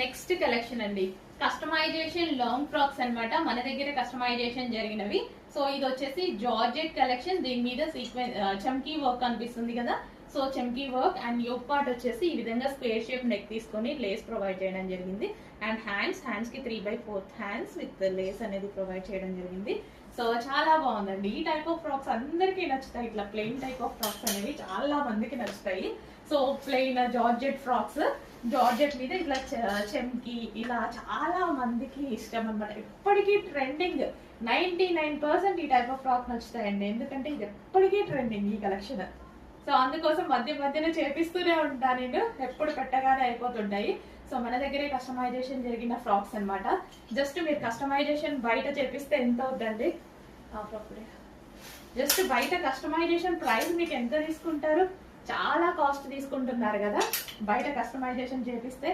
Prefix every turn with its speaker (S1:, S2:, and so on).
S1: Next collection అండి, customization long frocks అన్నమాట. మన దగ్గర కస్టమైజేషన్ జరిగినవి. సో ఇది వచ్చేసి జార్జెట్ కలెక్షన్. దీని మీద సీక్వెన్స్ చమ్కీ వర్క్ కనిపిస్తుంది కదా, so chamki work and yoke part వచ్చేసి ఈ విధంగా స్క్వేర్ షేప్ నెక్ తీసుకొని లేస్ ప్రొవైడ్ చేయడం జరిగింది. అండ్ హ్యాండ్స్ కి 3/4 హ్యాండ్స్ విత్ లేస్ అనేది ప్రొవైడ్ చేయడం జరిగింది. సో చాలా బాగుందండి. ఈ టైప్ ఆఫ్ ఫ్రాక్స్ అందరికీ నచ్చుతాయి. ఇట్లా ప్లెయిన్ టైప్ ఆఫ్ ఫ్రాక్స్ అనేవి చాలా మందికి నచ్చుతాయి. So plain georgette frocks, georgette మీద ఇట్లా చెమ్కి, ఇలా చాలా మందికి ఇష్టం అనమాట. ఎప్పటికీ ట్రెండింగ్. 99% ఈ టైప్ ఆఫ్ ఫ్రాక్ నచ్చుతాయండి, ఎందుకంటే ఇది ఎప్పటికీ ట్రెండింగ్ ఈ కలెక్షన్. సో అందుకోసం మధ్యన చేపిస్తూనే ఉంటాను నేను, ఎప్పుడు పెట్టగానే అయిపోతుంటాయి. సో మన దగ్గరే కస్టమైజేషన్ జరిగిన ఫ్రాక్స్ అనమాట. జస్ట్ మీరు కస్టమైజేషన్ బయట చేపిస్తే ఎంత అవుతుందండి, జస్ట్ బయట కస్టమైజేషన్ ప్రైస్ మీకు ఎంత తీసుకుంటారు, చాలా కాస్ట్ తీసుకుంటున్నారు కదా. బయట కస్టమైజేషన్ చేపిస్తే